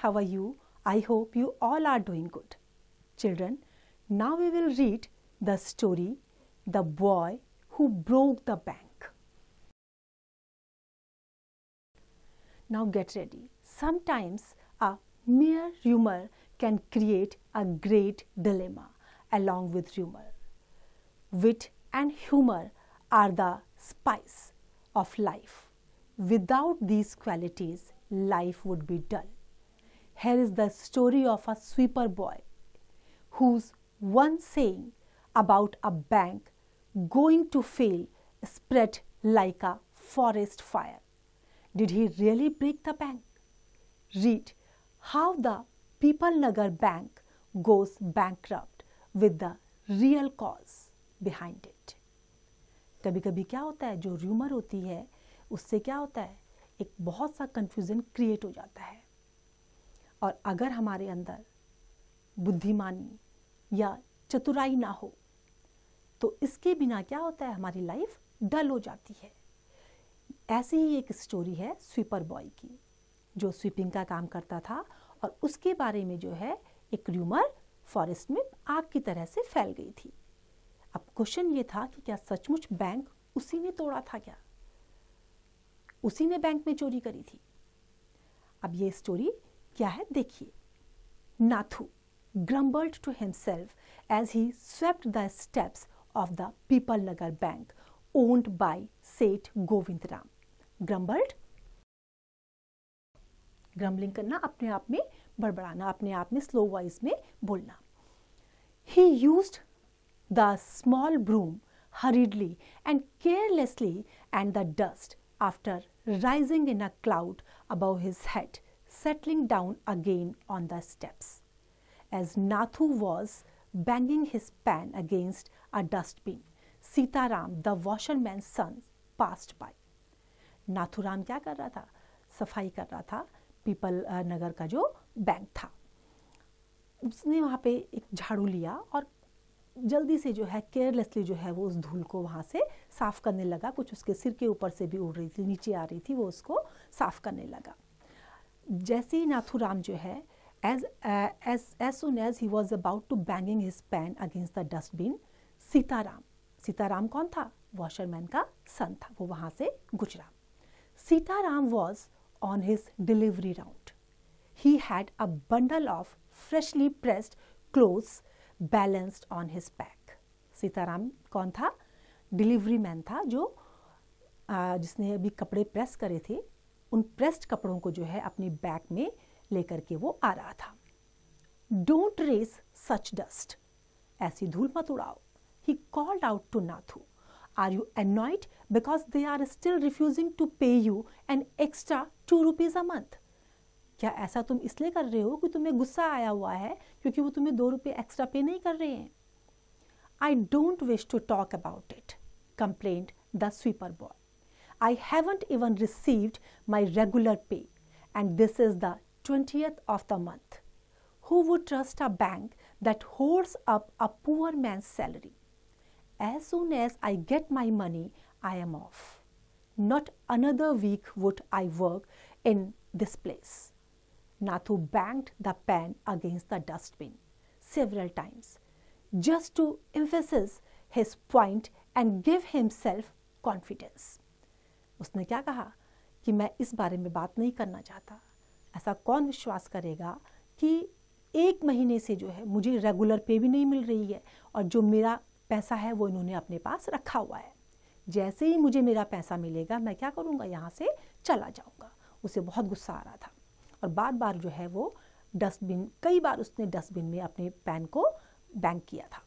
how are you? I hope you all are doing good. Children, now we will read the story, The Boy Who Broke the Bank. Now get ready. Sometimes a mere rumor can create a great dilemma along with rumor. Wit and humor are the spice of life. Without these qualities, life would be dull. Here is the story of a sweeper boy whose one saying about a bank going to fail spread like a forest fire. Did he really break the bank? Read how the People Nagar Bank goes bankrupt with the real cause behind it. कभी कभी क्या होता है, जो rumour होती है उससे क्या होता है, एक बहुत सा कंफ्यूजन क्रिएट हो जाता है, और अगर हमारे अंदर बुद्धिमानी या चतुराई ना हो तो इसके बिना क्या होता है, हमारी लाइफ डल हो जाती है। ऐसी ही एक स्टोरी है स्वीपर बॉय की, जो स्वीपिंग का काम करता था और उसके बारे में जो है एक रूमर फॉरेस्ट में आग की तरह से फैल गई थी। अब क्वेश्चन ये था कि क्या सचमुच बैंक उसी ने तोड़ा था, क्या उसी ने बैंक में चोरी करी थी? अब ये स्टोरी क्या है देखिए। Nathu grumbled to himself as he swept the steps of the People Nagar Bank owned by Seth Govindram. Grumbled, grumbling करना, अपने आप में बड़बड़ाना, अपने आप में स्लो वॉइस में बोलना। He used the small broom hurriedly and carelessly, and the dust, after rising in a cloud above his head, settling down again on the steps. As Nathu was banging his pan against a dustbin, Sitaram, the washerman's son, passed by. Nathuram क्या कर रहा था? सफाई कर रहा था people नगर का जो बैंक था। उसने वहाँ पे एक झाड़ू लिया और जल्दी से जो है केयरलेसली जो है वो उस धूल को वहाँ से साफ करने लगा। कुछ उसके सिर के ऊपर से भी उड़ रही थी, नीचे आ रही थी, वो उसको साफ करने लगा। जैसे ही नाथुराम जो है as soon as he was about to banging his pan against the dustbin, Sitaram कौन था? वॉशरमैन का सन था, वो वहाँ से गुजरा। Sitaram was on his delivery round. He had a bundle of freshly pressed clothes balanced on his back. Sitaram कौन था? डिलीवरी मैन था, जो जिसने अभी कपड़े प्रेस करे थे, उन प्रेस्ड कपड़ों को जो है अपनी बैग में लेकर के वो आ रहा था। Don't raise such dust. ऐसी धूल मत उड़ाओ। He called out to Nathu. Are you annoyed because they are still refusing to pay you an extra 2 rupees a month? क्या ऐसा तुम इसलिए कर रहे हो कि तुम्हें गुस्सा आया हुआ है क्योंकि वो तुम्हें 2 रुपये एक्स्ट्रा पे नहीं कर रहे हैं? I don't wish to talk about it, complained the sweeper boy. I haven't even received my regular pay, and this is the 20th of the month. Who would trust a bank that hoards up a poor man's salary? As soon as I get my money, I am off. Not another week would I work in this place. Nathu banged the pan against the dustbin several times, just to emphasize his point and give himself confidence. उसने क्या कहा कि मैं इस बारे में बात नहीं करना चाहता। ऐसा कौन विश्वास करेगा कि 1 महीने से जो है मुझे रेगुलर पे भी नहीं मिल रही है और जो मेरा पैसा है वो इन्होंने अपने पास रखा हुआ है। जैसे ही मुझे मेरा पैसा मिलेगा मैं क्या करूँगा, यहाँ से चला जाऊँगा। उसे बहुत गुस्सा आ रहा था और बार बार जो है वो कई बार उसने डस्टबिन में अपने पैन को बैंग किया था।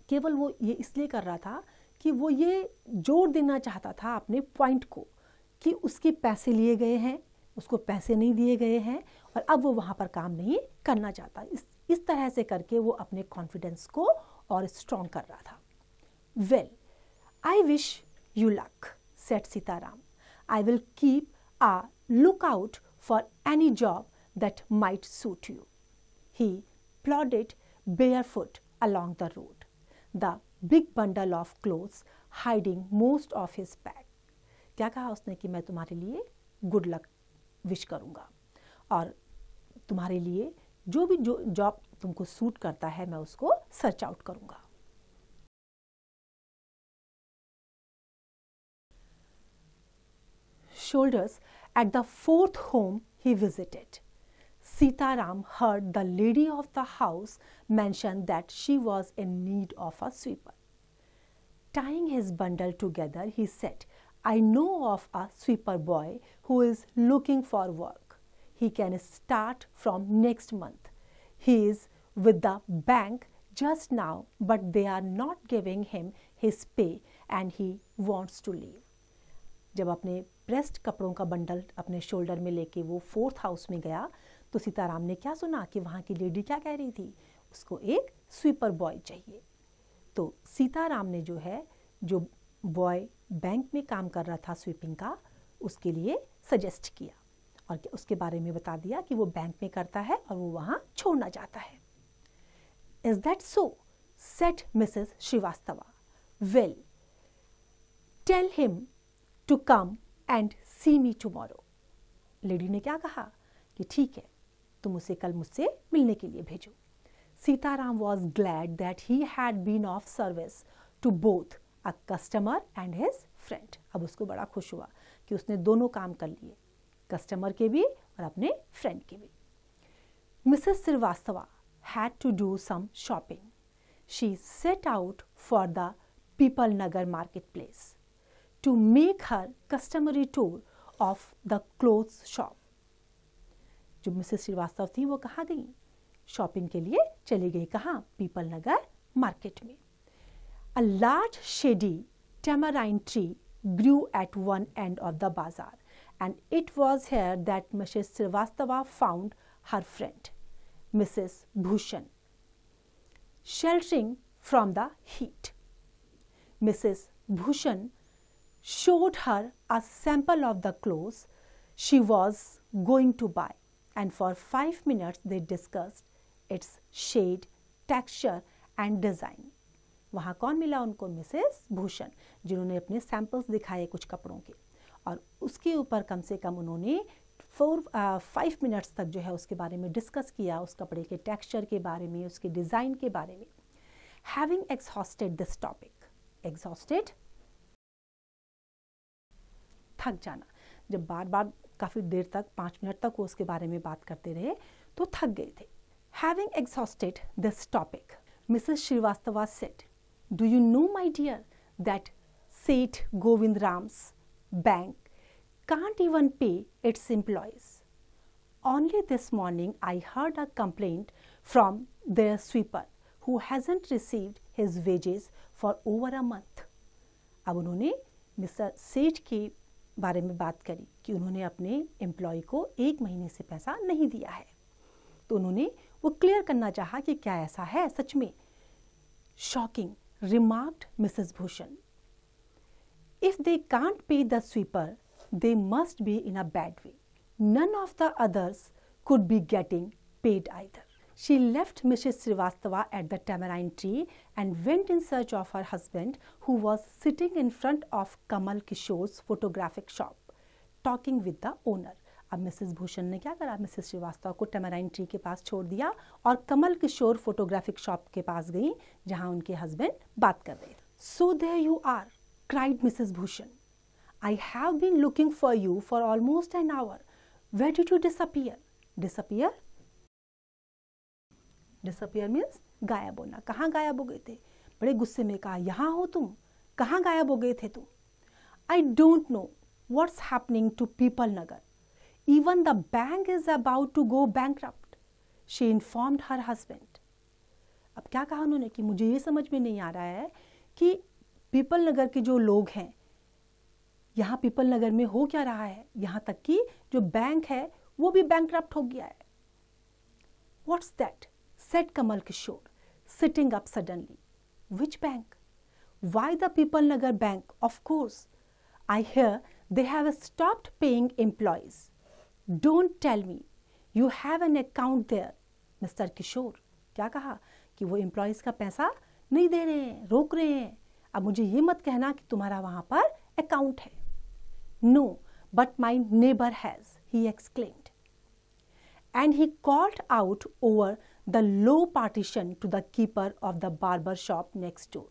केवल वो ये इसलिए कर रहा था कि वो ये जोर देना चाहता था अपने पॉइंट को कि उसके पैसे लिए गए हैं, उसको पैसे नहीं दिए गए हैं और अब वो वहाँ पर काम नहीं करना चाहता। इस तरह से करके वो अपने कॉन्फिडेंस को और स्ट्रॉन्ग कर रहा था। Well, I wish you luck, said Sitaram. I will keep a lookout for any job that might suit you. He plodded barefoot along the road, the big bundle of clothes hiding most of his back. क्या कहा उसने कि मैं तुम्हारे लिए good luck wish करूँगा और तुम्हारे लिए जो भी जॉब तुमको सूट करता है मैं उसको सर्च आउट करूंगा। Shoulders at the fourth home he visited. Sitaram heard the lady of the house mention that she was in need of a sweeper. Tying his bundle together, he said, I know of a sweeper boy who is looking for work. He can start from next month. He is with the bank just now, but they are not giving him his pay and he wants to leave. जब अपने pressed कपड़ों का bundle अपने shoulder में लेके वो fourth house में गया तो सीताराम ने क्या सुना कि वहाँ की लेडी क्या कह रही थी, उसको एक स्वीपर बॉय चाहिए। तो सीताराम ने जो बॉय बैंक में काम कर रहा था स्वीपिंग का, उसके लिए सजेस्ट किया और उसके बारे में बता दिया कि वो बैंक में करता है और वो वहाँ छोड़ना चाहता है। Is that so? said Mrs. Srivastava. Well, tell him to come and see me tomorrow. Lady ने क्या कहा कि ठीक है, तुम उसे कल मुझसे मिलने के लिए भेजो। Sitaram was glad that he had been of service to both a customer and his friend. अब उसको बड़ा खुश हुआ कि उसने दोनों काम कर लिए, कस्टमर के भी और अपने फ्रेंड के भी। Mrs. Srivastava had to do some shopping. She set out for the People Nagar marketplace to make her customary tour of the clothes shop. जो मिसेस श्रीवास्तव थी वो कहाँ गई? शॉपिंग के लिए चली गई। कहाँ? पीपल नगर मार्केट में। A large shady tamarind tree grew at one end of the bazaar, and it was here that Mrs. Srivastava found her friend, Mrs. Bhushan, sheltering from the heat. Mrs. Bhushan showed her a sample of the clothes she was going to buy, and for 5 minutes they discussed its shade, texture and design. वहाँ कौन मिला उनको? Mrs Bhushan, जिन्होंने अपने samples दिखाए कुछ कपड़ों के और उसके ऊपर कम से कम उन्होंने 5 मिनट्स तक जो है उसके बारे में डिस्कस किया, उस कपड़े के टेक्सचर के बारे में, उसके डिज़ाइन के बारे में। Having exhausted this topic, exhausted थक जाना। जब बार बार काफ़ी देर तक 5 मिनट तक वो उसके बारे में बात करते रहे तो थक गए थे। Having exhausted this topic, Mrs. Srivastava said, Do you know, my dear, that Seth Govind Ram's bank can't even pay its employees? Only this morning I heard a complaint from their sweeper who hasn't received his wages for over a month. अब उन्होंने mister सेठ के बारे में बात करी कि उन्होंने अपने एम्प्लॉय को 1 महीने से पैसा नहीं दिया है। तो उन्होंने वो क्लियर करना चाहा कि क्या ऐसा है सच में। Shocking, remarked Mrs. Bhushan. If they can't pay the sweeper, they must be in a bad way. None of the others could be getting paid either. She left Mrs. Srivastava at the tamarind tree and went in search of her husband, who was sitting in front of Kamal Kishore's photographic shop, talking with the owner. अब Mrs Bhushan ने क्या करा? Mrs Srivastava को टैमराइन tree के पास छोड़ दिया और Kamal Kishore photographic shop के पास गई जहां उनके हस्बैंड बात कर रहे थे। So there you are, cried Mrs Bhushan, I have been looking for you for almost an hour, where did you disappear? Disappear, disappear means गायब होना। कहाँ गायब हो गए थे? बड़े गुस्से में कहा, यहाँ हो तुम, कहाँ गायब हो गए थे तुम? I don't know what's happening to people नगर. Even the bank is about to go bankrupt, she informed her husband. अब क्या कहा उन्होंने कि मुझे ये समझ में नहीं आ रहा है कि पीपल नगर के जो लोग हैं, यहाँ पीपल नगर में हो क्या रहा है, यहाँ तक कि जो बैंक है वो भी बैंकरप्ट हो गया है. What's that? said Kamal Kishore, sitting up suddenly. Which bank? Why the People Nagar bank, of course. I hear they have stopped paying employees. Don't tell me you have an account there, Mr. Kishore. क्या कहा कि वो employees का पैसा नहीं दे रहे हैं, रोक रहे हैं. अब मुझे ये मत कहना कि तुम्हारा वहाँ पर अकाउंट है. No, but my neighbor has, he exclaimed. and he called out over the low partition to the keeper of the barber shop next door.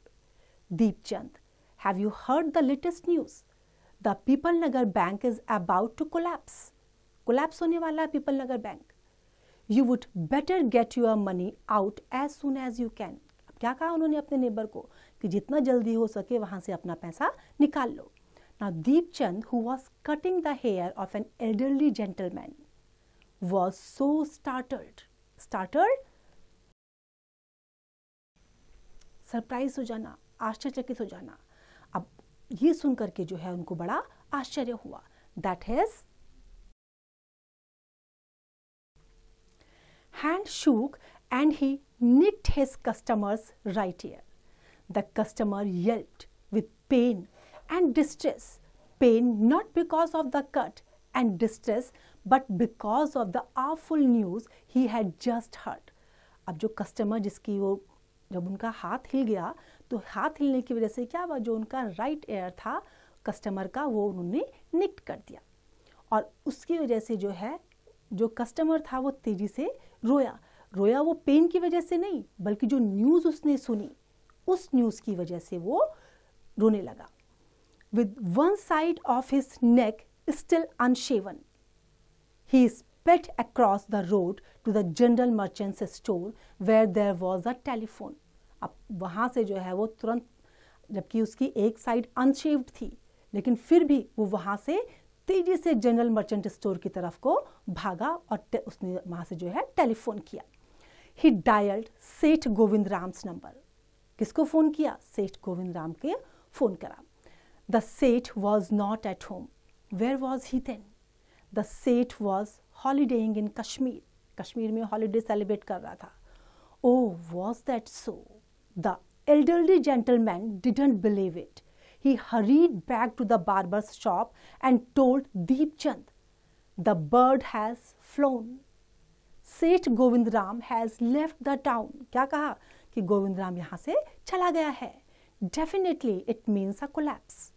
Deepchand, have you heard the latest news? The People Nagar Bank is about to collapse. Collapse होने वाला है People Nagar Bank. You would better get your money out as soon as you can. अब क्या कहा उन्होंने अपने neighbour को कि जितना जल्दी हो सके वहाँ से अपना पैसा निकाल लो. Now Deepchand, who was cutting the hair of an elderly gentleman, was so startled. Startled? Surprise हो जाना, आश्चर्यचकित हो जाना. अब ये सुन करके जो है उनको बड़ा आश्चर्य हुआ. That his hand shook and he nicked his customer's right ear. The customer yelped with pain and distress. Pain not because of the cut and distress but because of the awful news he had just heard. अब जो customer जिसकी वो जब उनका हाथ हिल गया तो हाथ हिलने की वजह से क्या हुआ, जो उनका राइट एयर था कस्टमर का वो उन्होंने निक्ट कर दिया और उसकी वजह से जो है जो कस्टमर था वो तेजी से रोया. रोया वो पेन की वजह से नहीं बल्कि जो न्यूज़ उसने सुनी उस न्यूज़ की वजह से वो रोने लगा. With one side of his neck still unshaven, he sped across the road to the general merchant's store where there was a telephone. अब वहाँ से जो है वो तुरंत, जबकि उसकी एक साइड अनशेव्ड थी लेकिन फिर भी वो वहाँ से तेजी से जनरल मर्चेंट स्टोर की तरफ को भागा और उसने वहाँ से जो है टेलीफोन किया. He dialed सेठ गोविंद राम्स नंबर. किसको फ़ोन किया? सेठ गोविंद राम के फ़ोन करा. The Seth was not at home. Where was he then? The Seth was holidaying in Kashmir. Kashmir में हॉलीडे सेलिब्रेट कर रहा था. Oh, was that so? The elderly gentleman didn't believe it. He hurried back to the barber's shop and told Deepchand, the bird has flown. Seth Govind Ram has left the town. क्या कहा कि गोविंद राम यहाँ से चला गया है. Definitely it means a collapse.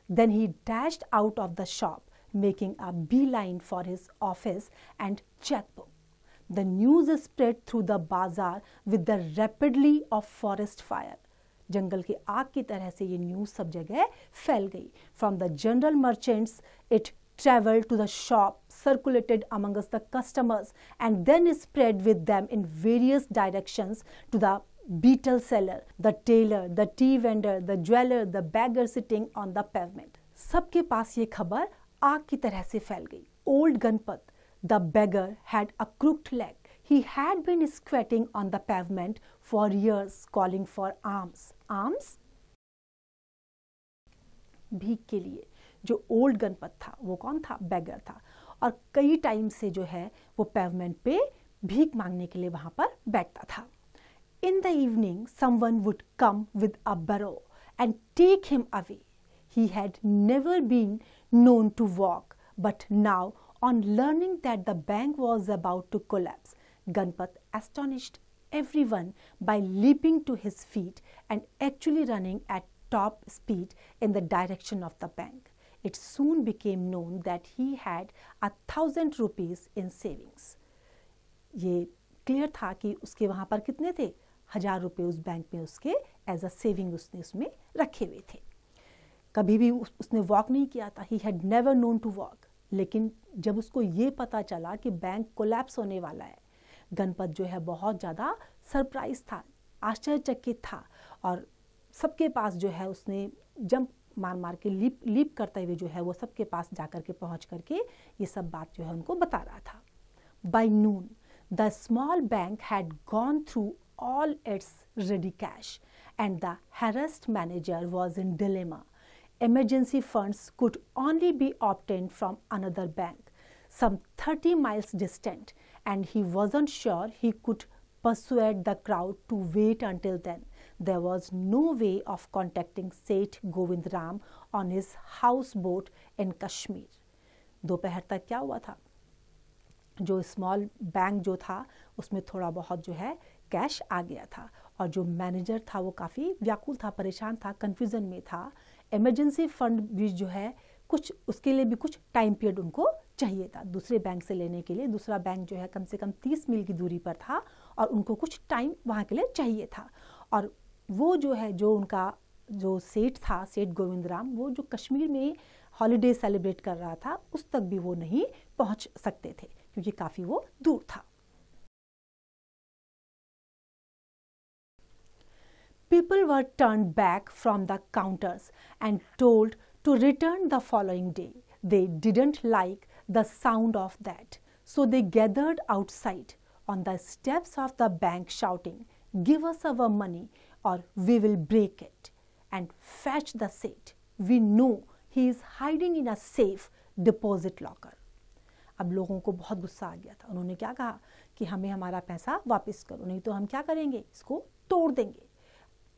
Then he dashed out of the shop, making a beeline for his office and checkbook. The news spread through the bazaar with the rapidity of forest fire. जंगल की आग की तरह से ये news सब जगह फैल गई. From the general merchants, it traveled to the shop, circulated amongst the customers, and then spread with them in various directions to the beetle seller, the tailor, the tea vendor, the jeweler, the beggar sitting on the pavement. सबके पास ये खबर आग की तरह से फैल गई. Old Ganpat, the beggar, had a crooked leg. He had been squatting on the pavement for years, calling for alms. Alms? भीख के लिए. जो ओल्ड गणपत था वो कौन था? बेगर था. और कई टाइम से जो है वो पेवमेंट पे भीख मांगने के लिए वहां पर बैठता था. In the evening, someone would come with a barrow and take him away. He had never been known to walk, but now, on learning that the bank was about to collapse, Ganpat astonished everyone by leaping to his feet and actually running at top speed in the direction of the bank. It soon became known that he had 1,000 rupees in savings. ये clear था कि उसके वहाँ पर कितने थे? 1,000 रुपये उस बैंक में उसके एज अ सेविंग उसने उसमें रखे हुए थे. कभी भी उसने वॉक नहीं किया था. He had never known to walk. लेकिन जब उसको ये पता चला कि बैंक कोलैप्स होने वाला है, गणपत जो है बहुत ज़्यादा सरप्राइज था, आश्चर्यचकित था और सबके पास जो है उसने जंप मार मार के लीप करते हुए जो है वो सबके पास जाकर के पहुँच करके ये सब बात जो है उनको बता रहा था. By noon the small bank had gone through all its ready cash and the harassed manager was in dilemma. Emergency funds could only be obtained from another bank some 30 miles distant and he wasn't sure he could persuade the crowd to wait until then. There was no way of contacting Seth Govind Ram on his houseboat in Kashmir. दोपहर तक क्या हुआ था? जो small bank जो था उसमें थोड़ा बहुत जो है कैश आ गया था और जो मैनेजर था वो काफ़ी व्याकुल था, परेशान था, कन्फ्यूज़न में था. इमरजेंसी फंड भी जो है कुछ उसके लिए भी कुछ टाइम पीरियड उनको चाहिए था दूसरे बैंक से लेने के लिए। दूसरा बैंक जो है कम से कम 30 मील की दूरी पर था और उनको कुछ टाइम वहाँ के लिए चाहिए था। और वो जो है जो उनका जो सेठ था, सेठ गोविंदराम, वो जो कश्मीर में हॉलीडे सेलिब्रेट कर रहा था उस तक भी वो नहीं पहुँच सकते थे क्योंकि काफ़ी वो दूर था। People were turned back from the counters and told to return the following day. They didn't like the sound of that, so they gathered outside on the steps of the bank shouting, "Give us our money or we will break it and fetch the Seth. We know he is hiding in a safe deposit locker." अब लोगों को बहुत गुस्सा आ गया था। उन्होंने क्या कहा कि हमें हमारा पैसा वापस करो, नहीं तो हम क्या करेंगे, इसको तोड़ देंगे।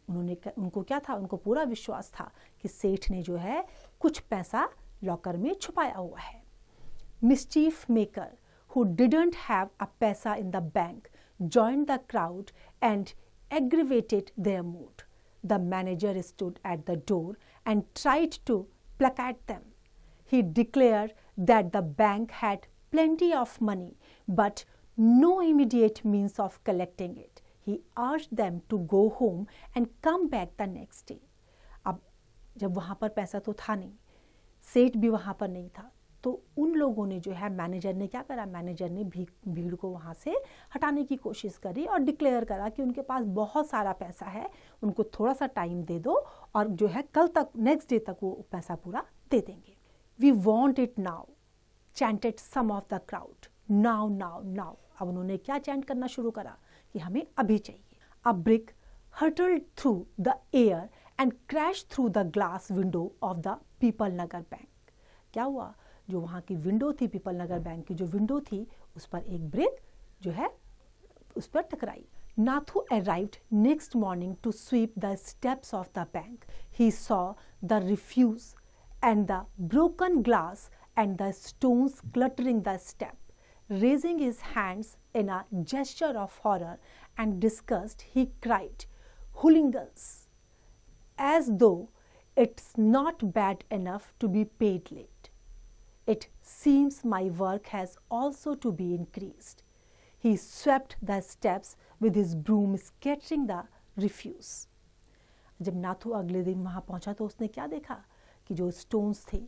उनको क्या था, उनको पूरा विश्वास था कि सेठ ने जो है कुछ पैसा लॉकर में छुपाया हुआ है। Mischief maker who didn't have a paisa in the bank joined the crowd and aggravated their mood. The manager stood at the door and tried to placate them. He declared that the bank had plenty of money but no immediate means of collecting it. He urged them to go home and come back the next day. अब जब वहाँ पर पैसा तो था नहीं, सेठ भी वहाँ पर नहीं था, तो उन लोगों ने जो है, मैनेजर ने क्या करा, मैनेजर ने भीड़ को वहाँ से हटाने की कोशिश करी और डिक्लेयर करा कि उनके पास बहुत सारा पैसा है, उनको थोड़ा सा टाइम दे दो और जो है कल तक, नेक्स्ट डे तक वो पैसा पूरा दे देंगे। We want it now, chanted some of the crowd. Now now now. अब उन्होंने क्या चैंट करना शुरू करा कि हमें अभी चाहिए। A brick hurtled through the air and crash through the glass window of the people Nagar bank. क्या हुआ, जो वहाँ की विंडो थी, पीपल नगर बैंक की जो विंडो थी, उस पर एक ब्रिक जो है उस पर टकराई। Nathu arrived next morning to sweep the steps of the bank. He saw the refuse and the broken glass and the stones cluttering the step. Raising his hands in a gesture of horror and disgust, he cried, "Hooligans!" as though it's not bad enough to be paid late. It seems my work has also to be increased. He swept the steps with his broom, scattering the refuse. जब नाथू अगले दिन वहाँ पहुँचा तो उसने क्या देखा कि जो स्टोन्स थे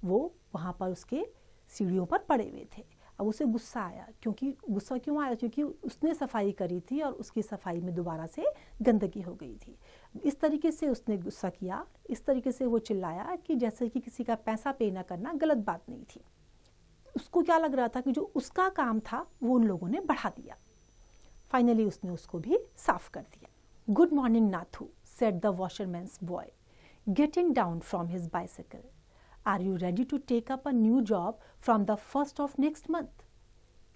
वो वहाँ पर उसके सीढ़ियों पर पड़े हुए थे। अब उसे गुस्सा आया। क्योंकि गुस्सा क्यों आया, क्योंकि उसने सफाई करी थी और उसकी सफाई में दोबारा से गंदगी हो गई थी। इस तरीके से उसने गुस्सा किया, इस तरीके से वो चिल्लाया कि जैसे कि किसी का पैसा पे ना करना गलत बात नहीं थी। उसको क्या लग रहा था कि जो उसका काम था वो उन लोगों ने बढ़ा दिया। फाइनली उसने उसको भी साफ कर दिया। Good morning Nathu, said the washerman's boy getting down from his bicycle. Are you ready to take up a new job from the 1st of next month?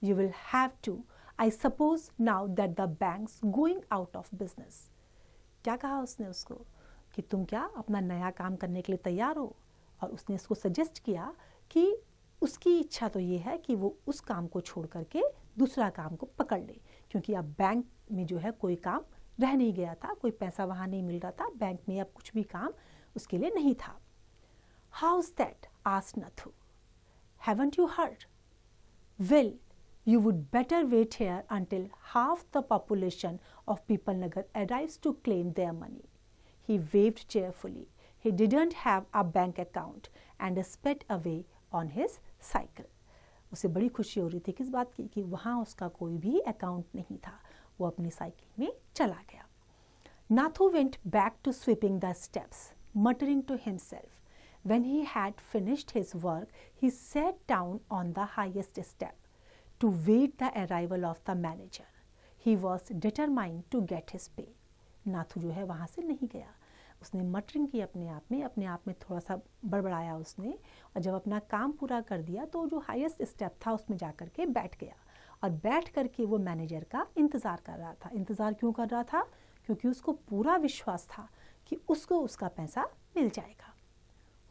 You will have to, I suppose, now that the bank's going out of business. क्या कहा उसने उसको कि तुम क्या अपना नया काम करने के लिए तैयार हो? और उसने इसको सजेस्ट किया कि उसकी इच्छा तो ये है कि वो उस काम को छोड़ करके दूसरा काम को पकड़ ले, क्योंकि अब बैंक में जो है कोई काम रह नहीं गया था, कोई पैसा वहाँ नहीं मिल रहा था, बैंक में अब कुछ भी काम उसके लिए नहीं था। How's that? asked Nathu. Haven't you heard? Well, you would better wait here until half the population of Pipal Nagar arrives to claim their money. He waved cheerfully. He didn't have a bank account and sped away on his cycle. उसे बड़ी खुशी हो रही थी किस बात की कि वहाँ उसका कोई भी अकाउंट नहीं था। वो अपनी साइकिल में चला गया। Nathu went back to sweeping the steps, muttering to himself. When he had finished his work, he sat down on the highest step to wait the arrival of the manager. He was determined to get his pay. Nathu जो है वहाँ से नहीं गया। उसने muttering की अपने आप में थोड़ा सा बड़बड़ाया उसने, और जब अपना काम पूरा कर दिया तो जो हाईएस्ट स्टेप था उसमें जा कर के बैठ गया, और बैठ कर के वो मैनेजर का इंतज़ार कर रहा था। इंतज़ार क्यों कर रहा था? क्योंकि उसको पूरा विश्वास था कि उसको उसका पैसा मिल जाएगा।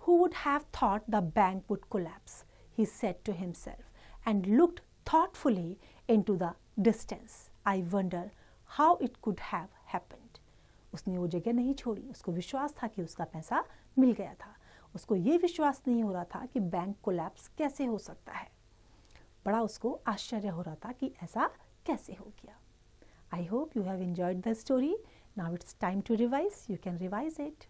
Who would have thought the bank would collapse? He said to himself, and looked thoughtfully into the distance. I wonder how it could have happened. उसने वो जगह नहीं छोड़ी, उसको विश्वास था कि उसका पैसा मिल गया था। उसको ये विश्वास नहीं हो रहा था कि बैंक कोलैप्स कैसे हो सकता है। बड़ा उसको आश्चर्य हो रहा था कि ऐसा कैसे हो गया। I hope you have enjoyed the story. Now it's time to revise. You can revise it.